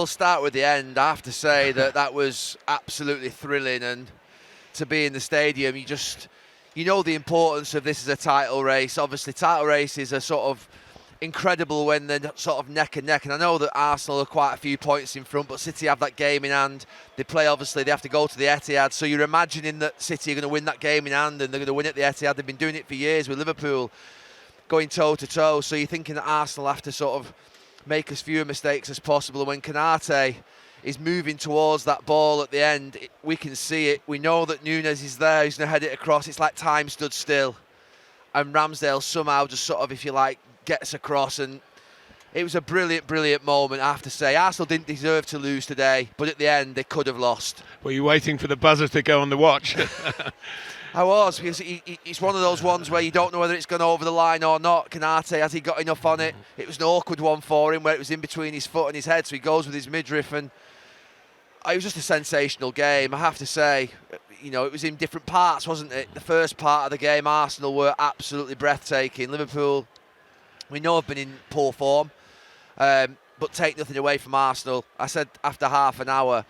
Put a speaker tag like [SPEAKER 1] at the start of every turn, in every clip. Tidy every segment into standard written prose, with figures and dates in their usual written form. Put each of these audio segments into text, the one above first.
[SPEAKER 1] We'll start with the end. I have to say that was absolutely thrilling, and to be in the stadium, you know the importance of this as a title race. Obviously, title races are sort of incredible when they're sort of neck and neck, and I know that Arsenal are quite a few points in front, but City have that game in hand. They have to go to the Etihad, so you're imagining that City are going to win that game in hand, and they're going to win at the Etihad. They've been doing it for years with Liverpool, going toe to toe, so you're thinking that Arsenal have to sort of make as few mistakes as possible. And when Konate is moving towards that ball at the end, we can see it. We know that Núñez is there. He's going to head it across. It's like time stood still. And Ramsdale somehow just sort of, if you like, gets across. And it was a brilliant, brilliant moment, I have to say. Arsenal didn't deserve to lose today, but at the end, they could have lost.
[SPEAKER 2] Were you waiting for the buzzer to go on the watch?
[SPEAKER 1] I was, because it's one of those ones where you don't know whether it's gone over the line or not. Konate, has he got enough on it? It was an awkward one for him where it was in between his foot and his head, so he goes with his midriff, and it was just a sensational game, I have to say. You know, it was in different parts, wasn't it? The first part of the game, Arsenal were absolutely breathtaking. Liverpool, we know, have been in poor form, but take nothing away from Arsenal. I said after half an hour,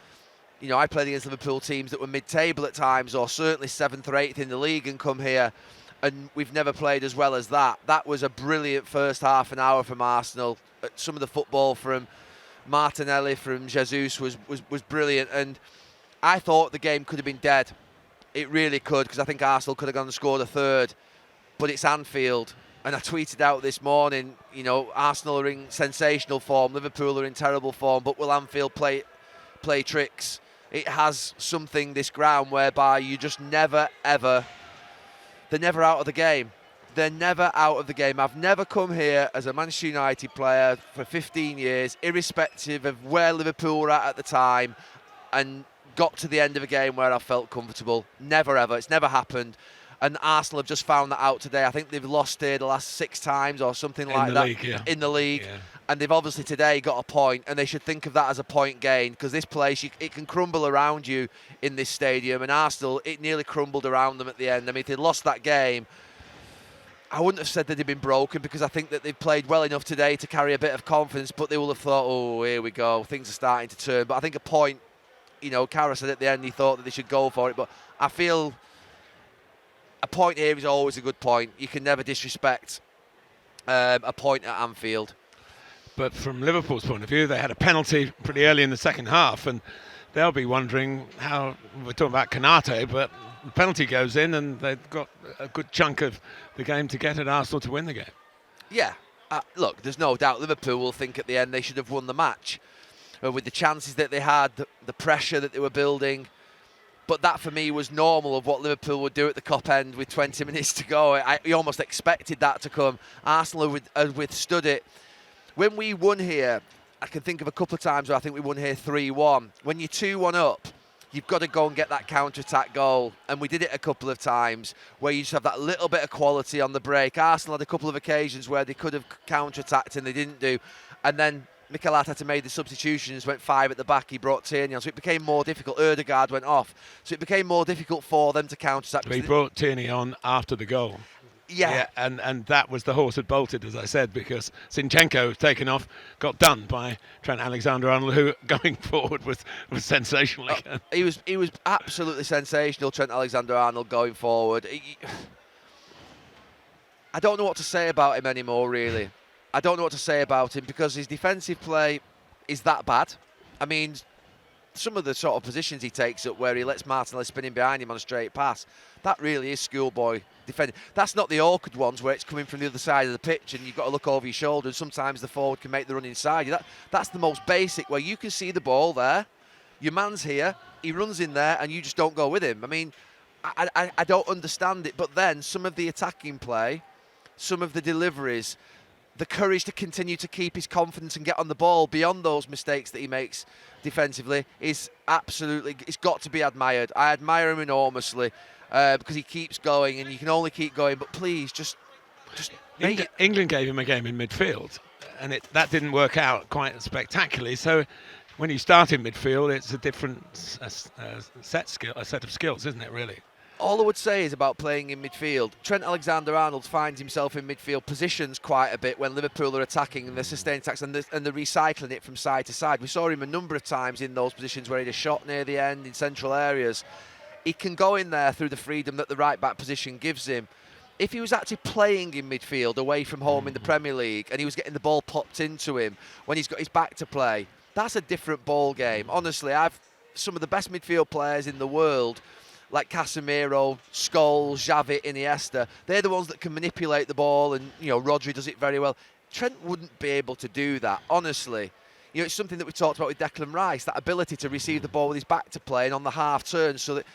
[SPEAKER 1] you know, I played against Liverpool teams that were mid-table at times, or certainly 7th or 8th in the league, and come here, and we've never played as well as that. That was a brilliant first half an hour from Arsenal. Some of the football from Martinelli, from Jesus was brilliant, and I thought the game could have been dead. It really could, because I think Arsenal could have gone and scored a third, but it's Anfield. And I tweeted out this morning, you know, Arsenal are in sensational form, Liverpool are in terrible form, but will Anfield play tricks? It has something, this ground, whereby you just never, ever, they're never out of the game. They're never out of the game. I've never come here as a Manchester United player for 15 years, irrespective of where Liverpool were at the time, and got to the end of a game where I felt comfortable. Never, ever. It's never happened. And Arsenal have just found that out today. I think they've lost here the last 6 times or something like that in the league. Yeah. And they've obviously today got a point, and they should think of that as a point gain, because this place, it can crumble around you in this stadium. And Arsenal, it nearly crumbled around them at the end. I mean, if they'd lost that game, I wouldn't have said that they'd been broken, because I think that they've played well enough today to carry a bit of confidence, but they will have thought, oh, here we go, things are starting to turn. But I think a point, you know, Carra said at the end he thought that they should go for it, but I feel a point here is always a good point. You can never disrespect a point at Anfield.
[SPEAKER 2] But from Liverpool's point of view, they had a penalty pretty early in the second half, and they'll be wondering how, we're talking about Konate, but the penalty goes in and they've got a good chunk of the game to get at Arsenal to win the game.
[SPEAKER 1] Yeah, look, there's no doubt Liverpool will think at the end they should have won the match with the chances that they had, the pressure that they were building. But that, for me, was normal of what Liverpool would do at the Kop end with 20 minutes to go. We almost expected that to come. Arsenal had withstood it. When we won here, I can think of a couple of times where I think we won here 3-1. When you're 2-1 up, you've got to go and get that counter-attack goal. And we did it a couple of times where you just have that little bit of quality on the break. Arsenal had a couple of occasions where they could have counter-attacked and they didn't do. And then Mikel Arteta made the substitutions, went 5 at the back, he brought Tierney on, so it became more difficult. Ødegaard went off, so it became more difficult for them to counter-attack.
[SPEAKER 2] But he brought Tierney on after the goal.
[SPEAKER 1] Yeah,
[SPEAKER 2] and that was the horse that bolted, as I said, because Zinchenko, taken off, got done by Trent Alexander-Arnold, who going forward was sensational again.
[SPEAKER 1] He was absolutely sensational, Trent Alexander-Arnold going forward. I don't know what to say about him anymore, really. I don't know what to say about him, because his defensive play is that bad. I mean, some of the sort of positions he takes up where he lets Martinelli spin in behind him on a straight pass, that really is schoolboy defending. That's not the awkward ones where it's coming from the other side of the pitch and you've got to look over your shoulder, and sometimes the forward can make the run inside you. That's the most basic, where you can see the ball there, your man's here, he runs in there, and you just don't go with him. I mean, I don't understand it. But then some of the attacking play, some of the deliveries, the courage to continue to keep his confidence and get on the ball beyond those mistakes that he makes defensively is absolutely, it's got to be admired. I admire him enormously because he keeps going, and you can only keep going, but please just
[SPEAKER 2] England gave him a game in midfield, and that didn't work out quite spectacularly. So when you start in midfield, it's a different set of skills, isn't it, really?
[SPEAKER 1] All I would say is about playing in midfield. Trent Alexander-Arnold finds himself in midfield positions quite a bit when Liverpool are attacking and they're sustained attacks and they're recycling it from side to side. We saw him a number of times in those positions where he had a shot near the end in central areas. He can go in there through the freedom that the right-back position gives him. If he was actually playing in midfield away from home in the Premier League and he was getting the ball popped into him when he's got his back to play, that's a different ball game. Honestly, I've some of the best midfield players in the world, like Casemiro, Scholes, Xavi, Iniesta, they're the ones that can manipulate the ball, and Rodri does it very well. Trent wouldn't be able to do that, honestly. It's something that we talked about with Declan Rice, that ability to receive the ball with his back to play and on the half turn, so that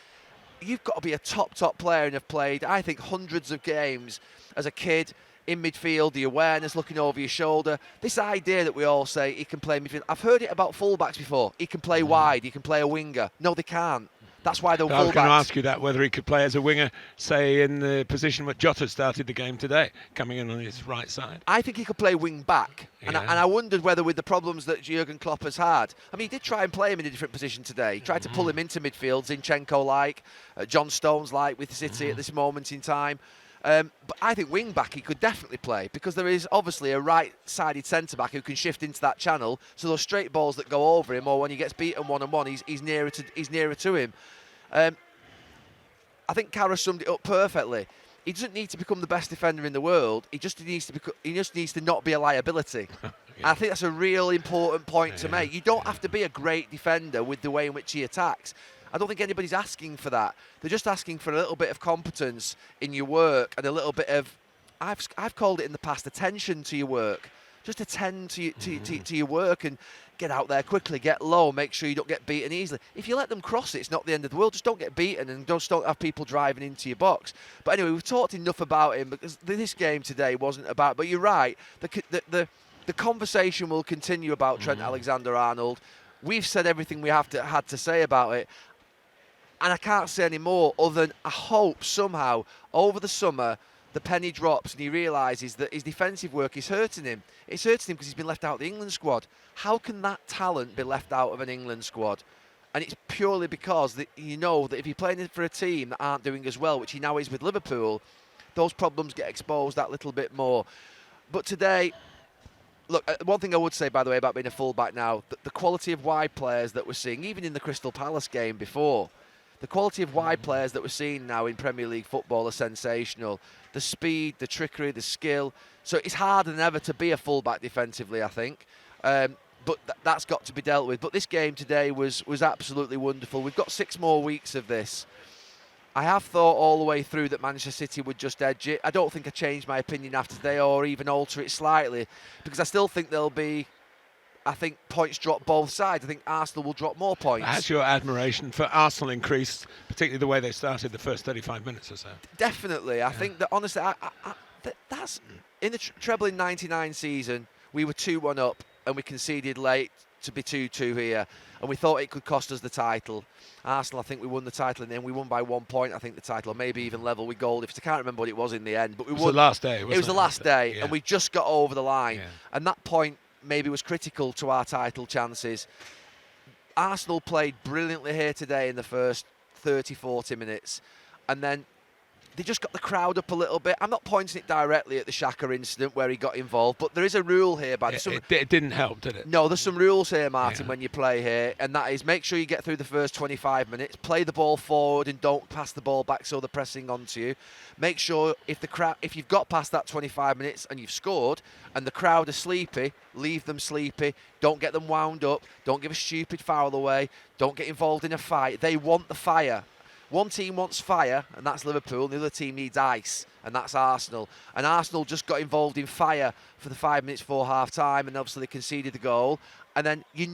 [SPEAKER 1] you've got to be a top player and have played, I think, hundreds of games as a kid in midfield, the awareness, looking over your shoulder. This idea that we all say he can play midfield, I've heard it about fullbacks before. He can play wide, he can play a winger. No, they can't. That's why they're fullbacks.
[SPEAKER 2] I was going to ask you that, whether he could play as a winger, say, in the position where Jota started the game today, coming in on his right side.
[SPEAKER 1] I think he could play wing back.
[SPEAKER 2] Yeah.
[SPEAKER 1] And I wondered whether with the problems that Jurgen Klopp has had, I mean, he did try and play him in a different position today. He tried to pull him into midfield, Zinchenko-like, John Stones-like with City at this moment in time. But I think wing back he could definitely play, because there is obviously a right-sided centre-back who can shift into that channel, so those straight balls that go over him, or when he gets beaten one-on-one, he's nearer to him. I think Carra summed it up perfectly. He doesn't need to become the best defender in the world. He just needs to not be a liability. Yeah. I think that's a real important point to make. You don't have to be a great defender with the way in which he attacks. I don't think anybody's asking for that. They're just asking for a little bit of competence in your work and a little bit of, I've called it in the past, attention to your work. Just attend to your work and get out there quickly, get low, make sure you don't get beaten easily. If you let them cross it, it's not the end of the world. Just don't get beaten and don't have people driving into your box. But anyway, we've talked enough about him, because this game today wasn't about. But you're right. The conversation will continue about Trent Alexander-Arnold. We've said everything we had to say about it. And I can't say any more other than I hope somehow over the summer the penny drops and he realises that his defensive work is hurting him. It's hurting him because he's been left out of the England squad. How can that talent be left out of an England squad? And it's purely because that if you're playing for a team that aren't doing as well, which he now is with Liverpool, those problems get exposed that little bit more. But today, look, one thing I would say, by the way, about being a fullback now, the quality of wide players that we're seeing, even in the Crystal Palace game before, the quality of wide players that we're seeing now in Premier League football are sensational. The speed, the trickery, the skill. So it's harder than ever to be a fullback defensively, I think. But that's got to be dealt with. But this game today was absolutely wonderful. We've got 6 more weeks of this. I have thought all the way through that Manchester City would just edge it. I don't think I changed my opinion after today or even alter it slightly, because I still think there'll be, points drop both sides. I think Arsenal will drop more points.
[SPEAKER 2] Has your admiration for Arsenal increased, particularly the way they started the first 35 minutes or so?
[SPEAKER 1] Definitely. I think that, honestly, that's in the treble in 99 season, we were 2-1 up and we conceded late to be 2-2 here, and we thought it could cost us the title. Arsenal, I think we won the title in the end. We won by 1 point, I think, the title, or maybe even level with Gold. I can't remember what it was in the end. But we won.
[SPEAKER 2] It was the last day,
[SPEAKER 1] It was the last day,
[SPEAKER 2] yeah.
[SPEAKER 1] And we just got over the line.
[SPEAKER 2] Yeah.
[SPEAKER 1] And that point maybe was critical to our title chances. Arsenal played brilliantly here today in the first 30, 40 minutes. And then they just got the crowd up a little bit. I'm not pointing it directly at the Xhaka incident where he got involved, but there is a rule here.
[SPEAKER 2] It didn't help, did it?
[SPEAKER 1] No, there's some rules here, Martin, when you play here, and that is make sure you get through the first 25 minutes, play the ball forward and don't pass the ball back so they're pressing onto you. Make sure if you've got past that 25 minutes and you've scored and the crowd are sleepy, leave them sleepy. Don't get them wound up. Don't give a stupid foul away. Don't get involved in a fight. They want the fire. One team wants fire, and that's Liverpool. The other team needs ice, and that's Arsenal. And Arsenal just got involved in fire for the 5 minutes before half-time, and obviously they conceded the goal. And then you've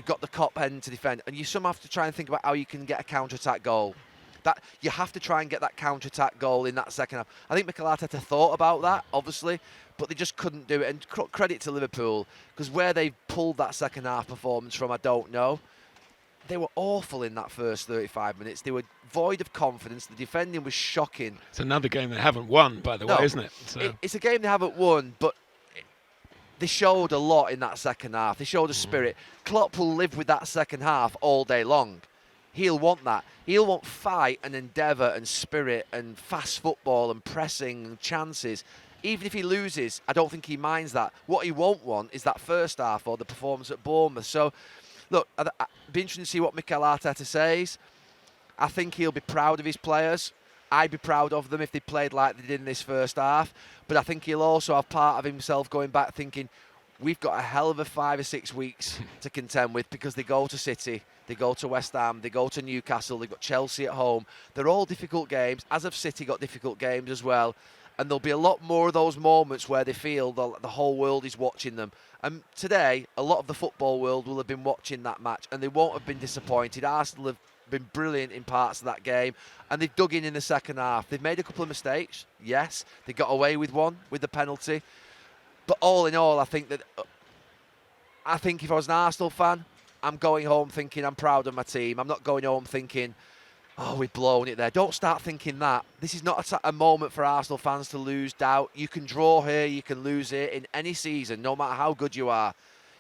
[SPEAKER 1] got the Kop end to defend, and you somehow have to try and think about how you can get a counter-attack goal. That you have to try and get that counter-attack goal in that second half. I think Mikel Arteta thought about that, obviously, but they just couldn't do it. And credit to Liverpool, because where they pulled that second half performance from, I don't know. They were awful in that first 35 minutes. They were void of confidence. The defending was shocking.
[SPEAKER 2] It's another game they haven't won, by the way, isn't it? So.
[SPEAKER 1] It's a game they haven't won, but they showed a lot in that second half. They showed a spirit. Klopp will live with that second half all day long. he'll want that. He'll want fight and endeavour and spirit and fast football and pressing and chances. Even if he loses, I don't think he minds that. What he won't want is that first half or the performance at Bournemouth. So, look, I'd be interested to see what Mikel Arteta says. I think he'll be proud of his players. I'd be proud of them if they played like they did in this first half. But I think he'll also have part of himself going back thinking, we've got a hell of a 5 or 6 weeks to contend with, because they go to City, they go to West Ham, they go to Newcastle, they've got Chelsea at home. They're all difficult games, as have City got difficult games as well. And there'll be a lot more of those moments where they feel the whole world is watching them. And today, a lot of the football world will have been watching that match, and they won't have been disappointed. Arsenal have been brilliant in parts of that game, and they've dug in the second half. They've made a couple of mistakes, yes. They got away with one, with the penalty. But all in all, I think if I was an Arsenal fan, I'm going home thinking I'm proud of my team. I'm not going home thinking, oh, we've blown it there. Don't start thinking that. This is not a moment for Arsenal fans to lose doubt. You can draw here, you can lose here in any season, no matter how good you are.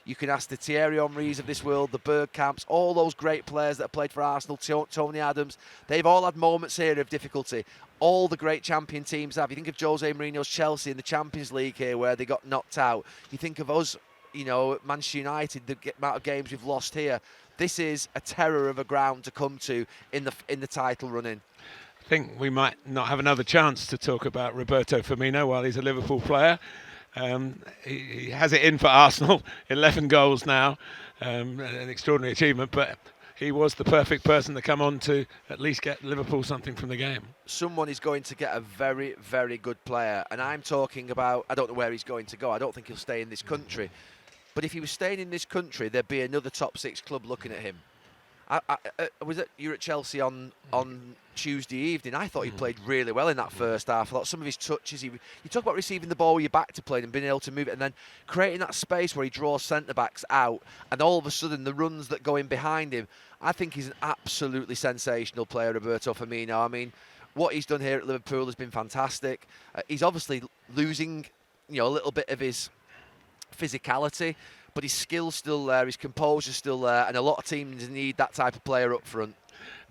[SPEAKER 1] You can ask the Thierry Henrys of this world, the Bergkamps, all those great players that have played for Arsenal, Tony Adams. They've all had moments here of difficulty. All the great champion teams have. You think of Jose Mourinho's Chelsea in the Champions League here, where they got knocked out. You think of us, Manchester United, the amount of games we've lost here. This is a terror of a ground to come to in the title running.
[SPEAKER 2] I think we might not have another chance to talk about Roberto Firmino while he's a Liverpool player. He has it in for Arsenal, 11 goals now, an extraordinary achievement, but he was the perfect person to come on to at least get Liverpool something from the game.
[SPEAKER 1] Someone is going to get a very, very good player, and I'm talking about, I don't know where he's going to go. I don't think he'll stay in this country, but if he was staying in this country, there'd be another top 6 club looking at him. You were at Chelsea on Tuesday evening. I thought he played really well in that first half. I thought some of his touches, you talk about receiving the ball with your back to play and being able to move it, and then creating that space where he draws centre-backs out, and all of a sudden the runs that go in behind him. I think he's an absolutely sensational player, Roberto Firmino. I mean, what he's done here at Liverpool has been fantastic. He's obviously losing, a little bit of his physicality, but his skill's still there, his composure's still there, and a lot of teams need that type of player up front.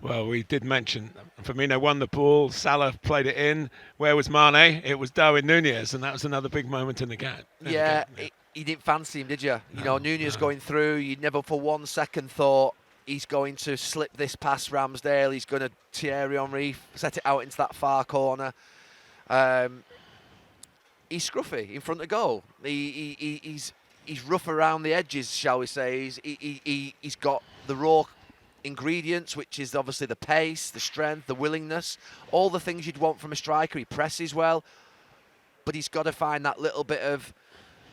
[SPEAKER 2] Well, we did mention Firmino won the ball, Salah played it in. Where was Mane? It was Darwin Núñez, and that was another big moment in the game.
[SPEAKER 1] Yeah, you didn't fancy him, did you? Núñez going through, you never for 1 second thought he's going to slip this past Ramsdale, he's going to Thierry Henry, set it out into that far corner. He's scruffy in front of goal. He's rough around the edges, shall we say. He's got the raw ingredients, which is obviously the pace, the strength, the willingness, all the things you'd want from a striker. He presses well, but he's got to find that little bit of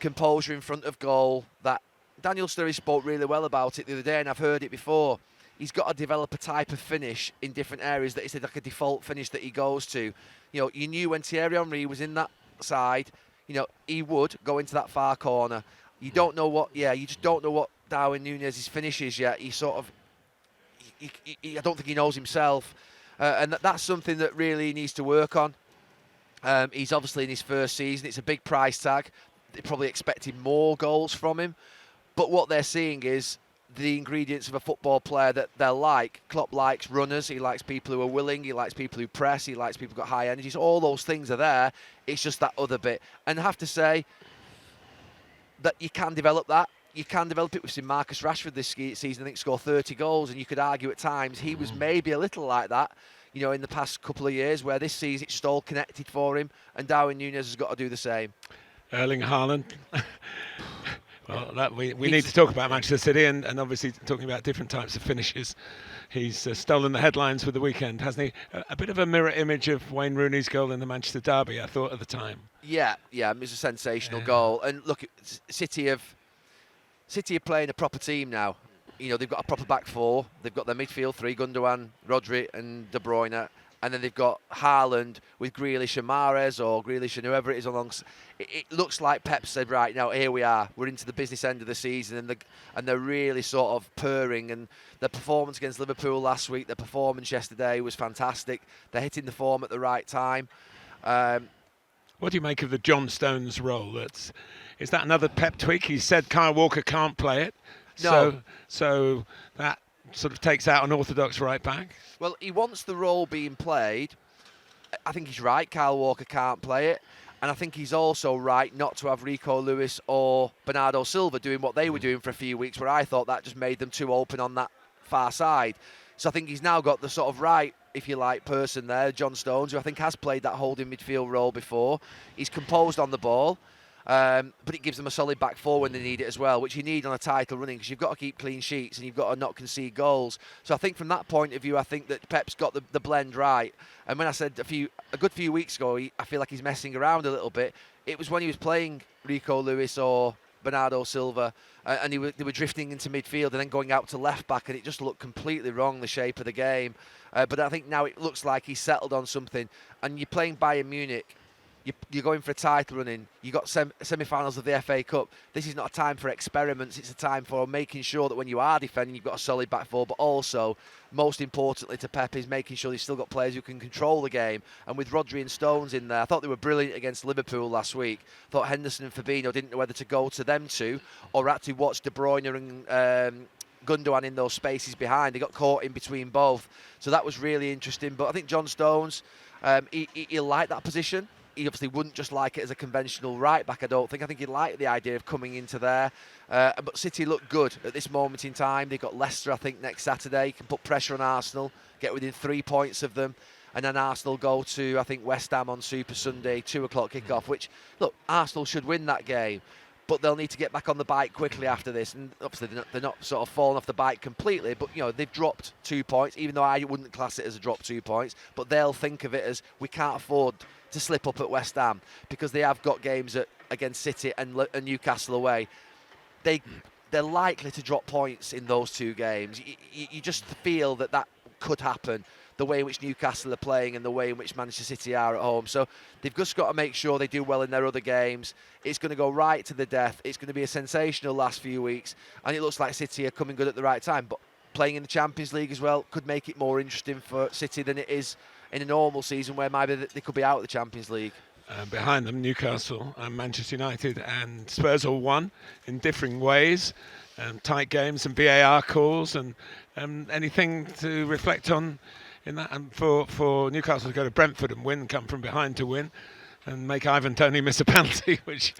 [SPEAKER 1] composure in front of goal. That Daniel Sturridge spoke really well about it the other day, and I've heard it before. He's got to develop a type of finish in different areas that is like a default finish that he goes to. You knew when Thierry Henry was in that side, he would go into that far corner. You just don't know what Darwin Núñez's finish is yet. He sort of, I don't think he knows himself, and that's something that really needs to work on. He's obviously in his first season. It's a big price tag. They probably expected more goals from him, but what they're seeing is the ingredients of a football player that they're like. Klopp likes runners. He likes people who are willing. He likes people who press. He likes people who've got high energy. So all those things are there. It's just that other bit. And I have to say that you can develop that. You can develop it. We've seen Marcus Rashford this season, I think, score 30 goals, and you could argue at times he was maybe a little like that, in the past couple of years, where this season it's all connected for him, and Darwin Núñez has got to do the same.
[SPEAKER 2] Erling Haaland. Well, we need to talk about Manchester City and obviously talking about different types of finishes. He's stolen the headlines for the weekend, hasn't he? A bit of a mirror image of Wayne Rooney's goal in the Manchester derby, I thought at the time. Yeah,
[SPEAKER 1] it was a sensational goal. And look, City are playing a proper team now. They've got a proper back four. They've got their midfield three, Gundogan, Rodri and De Bruyne. And then they've got Haaland with Grealish and Mahrez, or Grealish and whoever it is along. It looks like Pep said, right, now here we are. We're into the business end of the season, and they're really sort of purring. And the performance against Liverpool last week, the performance yesterday was fantastic. They're hitting the form at the right time.
[SPEAKER 2] What do you make of the John Stones role? Is that another Pep tweak? He said Kyle Walker can't play it.
[SPEAKER 1] No.
[SPEAKER 2] So that sort of takes out an orthodox right back?
[SPEAKER 1] Well, he wants the role being played. I think he's right. Kyle Walker can't play it. And I think he's also right not to have Rico Lewis or Bernardo Silva doing what they were doing for a few weeks, where I thought that just made them too open on that far side. So I think he's now got the sort of right, if you like, person there, John Stones, who I think has played that holding midfield role before. He's composed on the ball. But it gives them a solid back four when they need it as well, which you need on a title running, because you've got to keep clean sheets and you've got to not concede goals. So I think from that point of view, I think that Pep's got the blend right. And when I said a good few weeks ago, I feel like he's messing around a little bit, it was when he was playing Rico Lewis or Bernardo Silva, and they were drifting into midfield and then going out to left back, and it just looked completely wrong, the shape of the game. But I think now it looks like he's settled on something. And you're playing Bayern Munich, you're going for a title running, you've got semi-finals of the FA Cup. This is not a time for experiments, it's a time for making sure that when you are defending, you've got a solid back four, but also, most importantly to Pep, is making sure they've still got players who can control the game. And with Rodri and Stones in there, I thought they were brilliant against Liverpool last week. I thought Henderson and Fabinho didn't know whether to go to them two or actually watch De Bruyne and Gundogan in those spaces behind. They got caught in between both. So that was really interesting. But I think John Stones, he'll like that position. He obviously wouldn't just like it as a conventional right back, I don't think. I think he'd like the idea of coming into there. But City look good at this moment in time. They've got Leicester, I think, next Saturday. Can put pressure on Arsenal, get within 3 points of them. And then Arsenal go to, I think, West Ham on Super Sunday, 2 o'clock kickoff, which, look, Arsenal should win that game. But they'll need to get back on the bike quickly after this. And obviously they're not sort of falling off the bike completely. But, you know, they've dropped 2 points, even though I wouldn't class it as a drop 2 points. But they'll think of it as, we can't afford to slip up at West Ham, because they have got games against City and Newcastle away. They're likely to drop points in those 2 games. You just feel that could happen, the way in which Newcastle are playing and the way in which Manchester City are at home. So they've just got to make sure they do well in their other games. It's going to go right to the death. It's going to be a sensational last few weeks, and it looks like City are coming good at the right time. But playing in the Champions League as well could make it more interesting for City than it is in a normal season, where maybe they could be out of the Champions League.
[SPEAKER 2] Behind them, Newcastle and Manchester United and Spurs all won in differing ways. Tight games and VAR calls, and anything to reflect on in that. And for Newcastle to go to Brentford and win, come from behind to win, and make Ivan Toney miss a penalty, which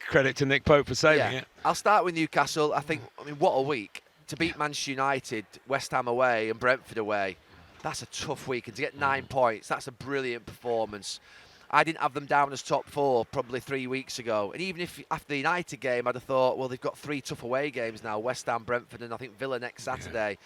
[SPEAKER 2] credit to Nick Pope for saving it.
[SPEAKER 1] I'll start with Newcastle. I mean, what a week to beat Manchester United, West Ham away and Brentford away. That's a tough week, and to get 9 points, that's a brilliant performance. I didn't have them down as top 4 probably 3 weeks ago. And even if after the United game, I'd have thought, well, they've got 3 tough away games now, West Ham, Brentford, and I think Villa next Saturday.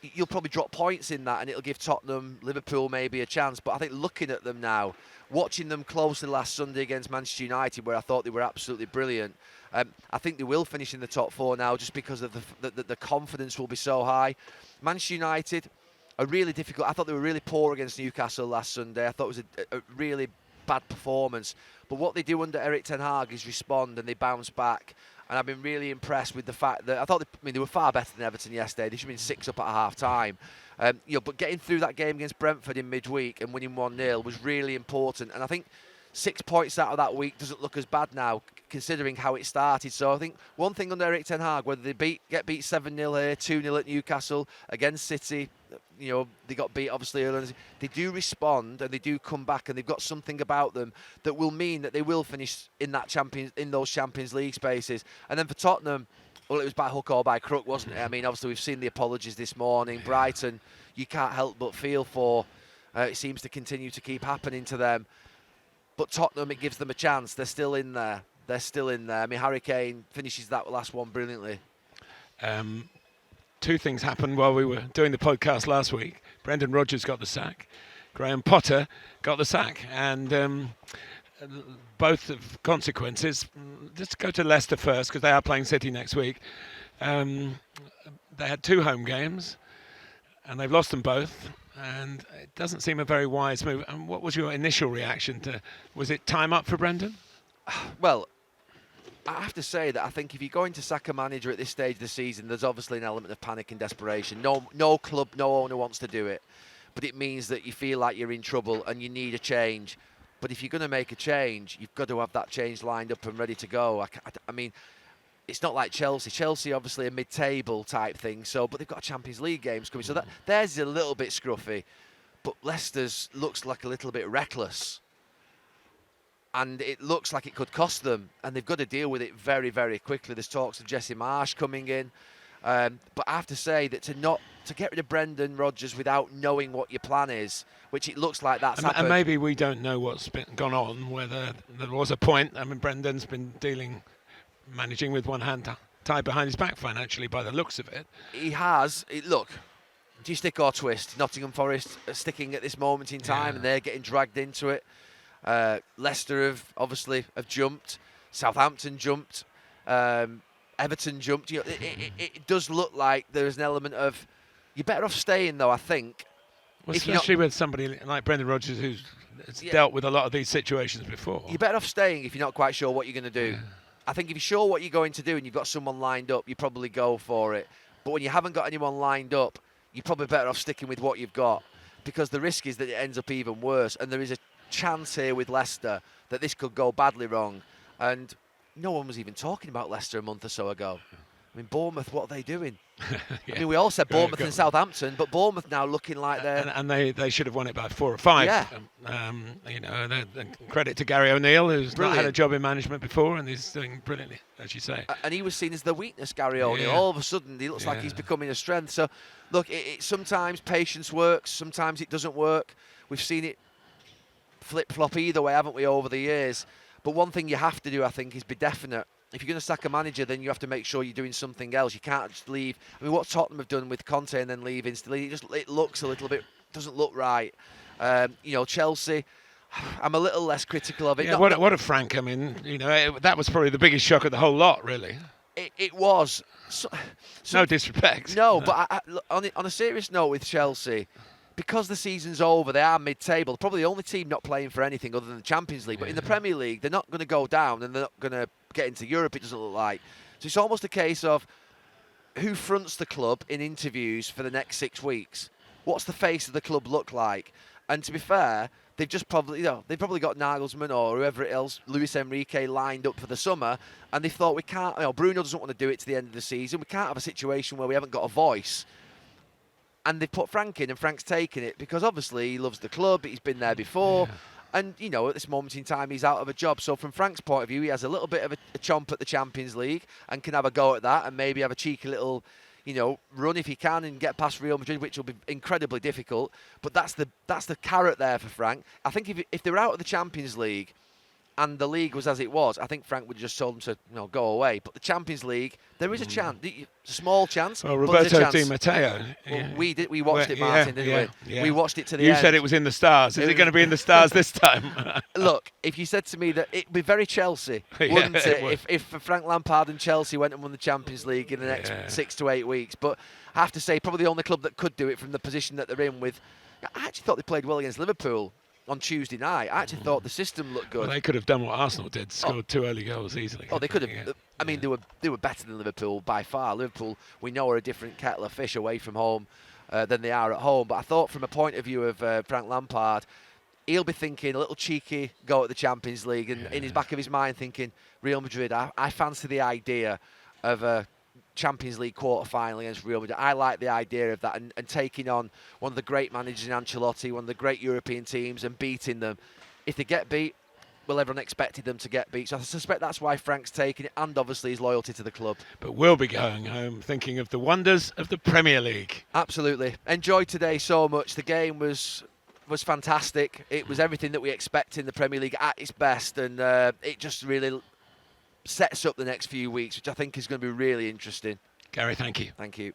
[SPEAKER 1] Yeah. You'll probably drop points in that, and it'll give Tottenham, Liverpool maybe a chance. But I think looking at them now, watching them closely last Sunday against Manchester United, where I thought they were absolutely brilliant, I think they will finish in the top 4 now, just because of the confidence will be so high. Manchester United are really difficult. I thought they were really poor against Newcastle last Sunday. I thought it was a really bad performance. But what they do under Erik ten Hag is respond, and they bounce back. And I've been really impressed with the fact that I thought they were far better than Everton yesterday. They should have been 6 up at half time. But getting through that game against Brentford in midweek and winning 1-0 was really important. And I think 6 points out of that week doesn't look as bad now, considering how it started. So I think one thing under Erik ten Hag, whether they get beat 7-0 here, 2-0 at Newcastle, against City, they got beat obviously earlier, they do respond and they do come back, and they've got something about them that will mean that they will finish in those Champions League spaces. And then for Tottenham, well, it was by hook or by crook, wasn't it? I mean, obviously we've seen the apologies this morning. Brighton, you can't help but feel for. It seems to continue to keep happening to them. But Tottenham, it gives them a chance. They're still in there. I mean, Harry Kane finishes that last one brilliantly.
[SPEAKER 2] 2 things happened while we were doing the podcast last week. Brendan Rodgers got the sack. Graham Potter got the sack. And both of consequences. Just go to Leicester first, because they are playing City next week. They had 2 home games, and they've lost them both. And it doesn't seem a very wise move. And what was your initial reaction to? Was it time up for Brendan?
[SPEAKER 1] Well, I have to say that I think if you're going to sack a manager at this stage of the season, there's obviously an element of panic and desperation. No club, no owner wants to do it. But it means that you feel like you're in trouble and you need a change. But if you're going to make a change, you've got to have that change lined up and ready to go. I mean, it's not like Chelsea. Chelsea obviously a mid-table type thing, but they've got Champions League games coming, so that theirs is a little bit scruffy. But Leicester's looks like a little bit reckless. And it looks like it could cost them, and they've got to deal with it very, very quickly. There's talks of Jesse Marsh coming in. But I have to say that to get rid of Brendan Rodgers without knowing what your plan is, which it looks like that's happened.
[SPEAKER 2] And maybe we don't know what's gone on, whether there was a point. I mean, Brendan's been managing with one hand tied behind his back financially by the looks of it.
[SPEAKER 1] He has. Look, do you stick or twist? Nottingham Forest are sticking at this moment in time, and they're getting dragged into it. Leicester have jumped. Southampton jumped. Everton jumped. It does look like there's an element of you're better off staying, though, I think.
[SPEAKER 2] Well, especially with somebody like Brendan Rodgers, who's dealt with a lot of these situations before.
[SPEAKER 1] You're better off staying if you're not quite sure what you're going to do. Yeah. I think if you're sure what you're going to do and you've got someone lined up, you probably go for it. But when you haven't got anyone lined up, you're probably better off sticking with what you've got, because the risk is that it ends up even worse. And there is a chance here with Leicester that this could go badly wrong. And no one was even talking about Leicester a month or so ago. I mean, Bournemouth, what are they doing? I mean, we all said Bournemouth and Southampton, but Bournemouth now looking like they're...
[SPEAKER 2] And they should have won it by 4 or 5.
[SPEAKER 1] Yeah.
[SPEAKER 2] Credit to Gary O'Neill, who's not had a job in management before, and he's doing brilliantly, as you say.
[SPEAKER 1] And he was seen as the weakness, Gary O'Neill. All of a sudden, he looks like he's becoming a strength. So, look, sometimes patience works, sometimes it doesn't work. We've seen it flip-flop either way, haven't we, over the years? But one thing you have to do, I think, is be definite. If you're going to sack a manager, then you have to make sure you're doing something else. You can't just leave. I mean, what Tottenham have done with Conte and then leave instantly, it looks a little bit, doesn't look right. Chelsea, I'm a little less critical of it.
[SPEAKER 2] Yeah, what a Frank. I mean, that was probably the biggest shock of the whole lot, really.
[SPEAKER 1] It was.
[SPEAKER 2] No disrespect.
[SPEAKER 1] No, but on a serious note with Chelsea, because the season's over, they are mid-table. Probably the only team not playing for anything other than the Champions League. But in the Premier League, they're not going to go down, and they're not going to get into Europe, it doesn't look like. So it's almost a case of who fronts the club in interviews for the next 6 weeks. What's the face of the club look like? And to be fair, they've just probably, they've probably got Nagelsmann or whoever else, Luis Enrique, lined up for the summer, and they thought we can't. Bruno doesn't want to do it to the end of the season. We can't have a situation where we haven't got a voice. And they've put Frank in, and Frank's taken it because obviously he loves the club. He's been there before. Yeah. And, at this moment in time, he's out of a job. So from Frank's point of view, he has a little bit of a chomp at the Champions League and can have a go at that and maybe have a cheeky little, run if he can and get past Real Madrid, which will be incredibly difficult. But that's the carrot there for Frank. I think if they were out of the Champions League and the league was as it was, I think Frank would have just told them to go away. But the Champions League, there is a chance, a small chance.
[SPEAKER 2] Well, Roberto Di Matteo.
[SPEAKER 1] Well, we watched it, Martin, didn't we? Yeah. We watched it to the end.
[SPEAKER 2] You said it was in the stars. Is it going to be in the stars this time?
[SPEAKER 1] Look, if you said to me that it'd be very Chelsea, wouldn't it? If Frank Lampard and Chelsea went and won the Champions League in the next 6 to 8 weeks. But I have to say, probably the only club that could do it from the position that they're in with. I actually thought they played well against Liverpool on Tuesday night. I actually thought the system looked good.
[SPEAKER 2] Well, they could have done what Arsenal did, scored 2 early goals easily.
[SPEAKER 1] Oh, they could have. Yeah. I mean, they were better than Liverpool by far. Liverpool, we know, are a different kettle of fish away from home than they are at home. But I thought from a point of view of Frank Lampard, he'll be thinking a little cheeky go at the Champions League, and in his back of his mind thinking, Real Madrid, I fancy the idea of a Champions League quarter-final against Real Madrid. I like the idea of that and taking on one of the great managers in Ancelotti, one of the great European teams, and beating them. If they get beat, well, everyone expected them to get beat. So I suspect that's why Frank's taking it, and obviously his loyalty to the club.
[SPEAKER 2] But we'll be going home thinking of the wonders of the Premier League.
[SPEAKER 1] Absolutely. Enjoyed today so much. The game was fantastic. It was everything that we expect in the Premier League at its best, and it just really sets up the next few weeks, which I think is going to be really interesting.
[SPEAKER 2] Gary, thank you.
[SPEAKER 1] Thank you.